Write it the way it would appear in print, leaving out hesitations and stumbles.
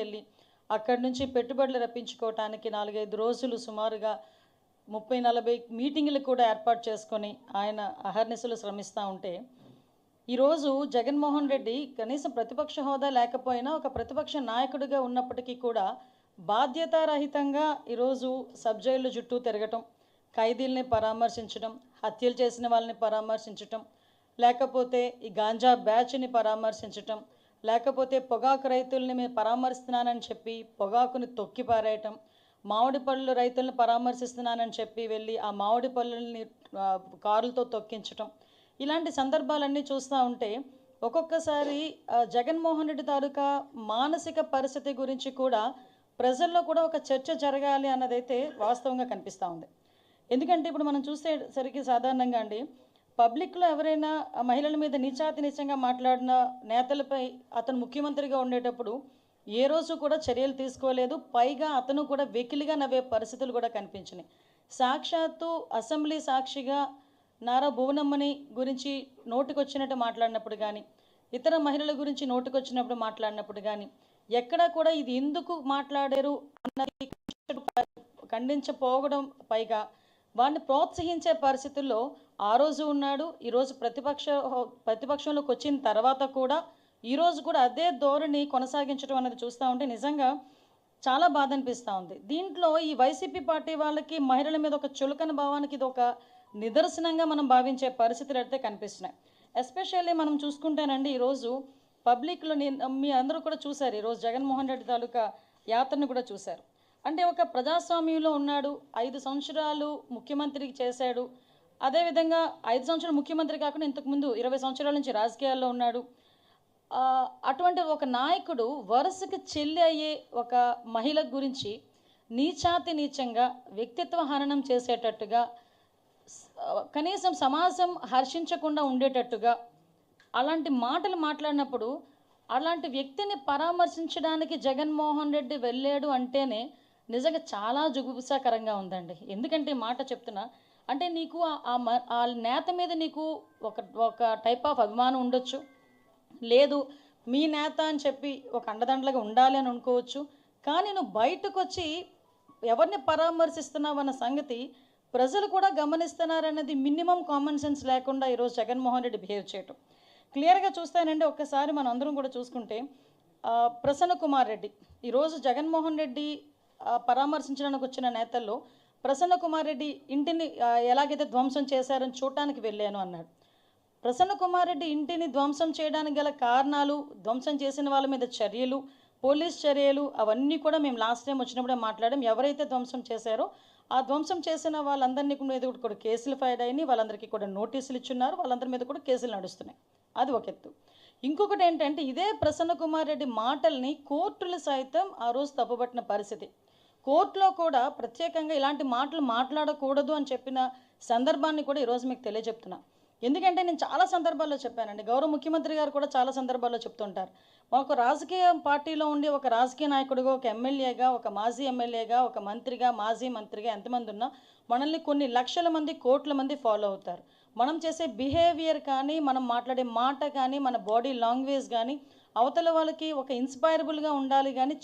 వెళ్ళి అక్కడి నుంచి పెట్టుబడులు రప్పించుకోవటానికి 4-5 రోజులు సుమారుగా 30-40 మీటింగులు కూడా ఏర్పాటు చేసుకొని ఆయన అహర్నిశలు శ్రమిస్తూ ఉంటే, ఈరోజు జగన్మోహన్ రెడ్డి కనీసం ప్రతిపక్ష హోదా లేకపోయినా ఒక ప్రతిపక్ష నాయకుడిగా ఉన్నప్పటికీ కూడా బాధ్యతారహితంగా ఈరోజు సబ్ జైలు చుట్టూ తిరగటం, ఖైదీల్ని పరామర్శించడం, హత్యలు చేసిన వాళ్ళని పరామర్శించటం, లేకపోతే ఈ గాంజా బ్యాచ్ని పరామర్శించటం, లేకపోతే పొగాకు రైతుల్ని మేము పరామర్శిస్తున్నానని చెప్పి పొగాకుని తొక్కి పారేయటం, మామిడి పళ్ళు రైతులను పరామర్శిస్తున్నానని చెప్పి వెళ్ళి ఆ మామిడి పళ్ళని కారులతో తొక్కించటం, ఇలాంటి సందర్భాలన్నీ చూస్తూ ఉంటే ఒక్కొక్కసారి జగన్మోహన్ రెడ్డి తాలూకా మానసిక పరిస్థితి గురించి కూడా ప్రజల్లో కూడా ఒక చర్చ జరగాలి అన్నదైతే వాస్తవంగా కనిపిస్తూ ఉంది. ఎందుకంటే ఇప్పుడు మనం చూసేసరికి సాధారణంగా అండి, పబ్లిక్లో ఎవరైనా మహిళల మీద నీచాతినీచంగా మాట్లాడిన నేతలపై అతను ముఖ్యమంత్రిగా ఉండేటప్పుడు ఏ రోజు కూడా చర్యలు తీసుకోలేదు. పైగా అతను కూడా వెకిలిగా నవ్వే పరిస్థితులు కూడా కనిపించినాయి. సాక్షాత్తు అసెంబ్లీ సాక్షిగా నారా భువనమ్మని గురించి నోటికొచ్చినట్టు మాట్లాడినప్పుడు కానీ, ఇతర మహిళల గురించి నోటికొచ్చినప్పుడు మాట్లాడినప్పుడు కానీ ఎక్కడా కూడా ఇది ఎందుకు మాట్లాడారు అన్నది ఖండించపోవడం, పైగా వాడిని ప్రోత్సహించే పరిస్థితుల్లో ఆ రోజు ఉన్నాడు. ఈరోజు ప్రతిపక్షంలోకి వచ్చిన తర్వాత కూడా ఈరోజు కూడా అదే ధోరణి కొనసాగించడం అనేది చూస్తూ ఉంటే నిజంగా చాలా బాధ అనిపిస్తూ ఉంది. దీంట్లో ఈ వైసీపీ పార్టీ వాళ్ళకి మహిళల మీద ఒక చులకన భావానికి ఇది ఒక నిదర్శనంగా మనం భావించే పరిస్థితులు అయితే కనిపిస్తున్నాయి. ఎస్పెషల్లీ మనం చూసుకుంటేనండి, ఈరోజు పబ్లిక్లో మీ అందరూ కూడా చూశారు, ఈరోజు జగన్మోహన్ రెడ్డి తాలూకా యాత్రను కూడా చూశారు. అంటే ఒక ప్రజాస్వామ్యంలో ఉన్నాడు, 5 సంవత్సరాలు ముఖ్యమంత్రి చేశాడు. అదేవిధంగా 5 సంవత్సరాలు ముఖ్యమంత్రి కాకుండా ఇంతకుముందు 20 సంవత్సరాల నుంచి రాజకీయాల్లో ఉన్నాడు. అటువంటి ఒక నాయకుడు వరుసకి చెల్లి అయ్యే ఒక మహిళ గురించి నీచాతి నీచంగా వ్యక్తిత్వ హననం చేసేటట్టుగా, కనీసం సమాజం హర్షించకుండా ఉండేటట్టుగా అలాంటి మాటలు మాట్లాడినప్పుడు అలాంటి వ్యక్తిని పరామర్శించడానికి జగన్మోహన్ రెడ్డి వెళ్ళాడు అంటేనే నిజంగా చాలా జుగుప్సాకరంగా ఉందండి. ఎందుకంటే ఈ మాట చెప్తున్నా అంటే నీకు ఆ నేత మీద నీకు ఒక టైప్ ఆఫ్ అభిమానం ఉండొచ్చు, లేదు మీ నేత అని చెప్పి ఒక అండదండలుగా ఉండాలి అని అనుకోవచ్చు. కానీ నువ్వు బయటకు వచ్చి ఎవరిని పరామర్శిస్తున్నావు అన్న సంగతి ప్రజలు కూడా గమనిస్తున్నారన్నది మినిమం కామన్ సెన్స్ లేకుండా ఈరోజు జగన్మోహన్ రెడ్డి బిహేవ్ చేయటం క్లియర్గా చూస్తానండి. ఒక్కసారి మనం అందరం కూడా చూసుకుంటే ప్రసన్న కుమార్ రెడ్డి ఈరోజు జగన్మోహన్ రెడ్డి పరామర్శించడానికి వచ్చిన నేతల్లో ప్రసన్న కుమార్ రెడ్డి ఇంటిని ఎలాగైతే ధ్వంసం చేశారని చూడటానికి వెళ్ళాను అన్నాడు. ప్రసన్న కుమార్ రెడ్డి ఇంటిని ధ్వంసం చేయడానికి గల కారణాలు, ధ్వంసం చేసిన వాళ్ళ మీద చర్యలు, పోలీస్ చర్యలు అవన్నీ కూడా మేము లాస్ట్ టైం వచ్చినప్పుడే మాట్లాడాం. ఎవరైతే ధ్వంసం చేశారో ఆ ధ్వంసం చేసిన వాళ్ళందరినీ మీద కూడా కేసులు ఫైల్ అయినాయి, వాళ్ళందరికీ కూడా నోటీసులు ఇచ్చున్నారు, వాళ్ళందరి మీద కూడా కేసులు నడుస్తున్నాయి. అది ఒక ఎత్తు. ఇంకొకటి ఏంటంటే ఇదే ప్రసన్న కుమార్ రెడ్డి మాటల్ని కోర్టులు సైతం ఆ రోజు తప్పుపట్టిన పరిస్థితి. కోర్టులో కూడా ప్రత్యేకంగా ఇలాంటి మాటలు మాట్లాడకూడదు అని చెప్పిన సందర్భాన్ని కూడా ఈరోజు మీకు తెలియజెప్తున్నా. ఎందుకంటే నేను చాలా సందర్భాల్లో చెప్పానండి, గౌరవ ముఖ్యమంత్రి గారు కూడా చాలా సందర్భాల్లో చెప్తుంటారు, ఒక రాజకీయ పార్టీలో ఉండి ఒక రాజకీయ నాయకుడిగా, ఒక ఎమ్మెల్యేగా, ఒక మాజీ ఎమ్మెల్యేగా, ఒక మంత్రిగా, మాజీ మంత్రిగా ఎంతమంది ఉన్నా మనల్ని కొన్ని లక్షల మంది, కోట్ల మంది ఫాలో అవుతారు. మనం చేసే బిహేవియర్ కానీ, మనం మాట్లాడే మాట కానీ, మన బాడీ లాంగ్వేజ్ కానీ అవతల వాళ్ళకి ఒక ఇన్స్పైరబుల్గా ఉండాలి కానీ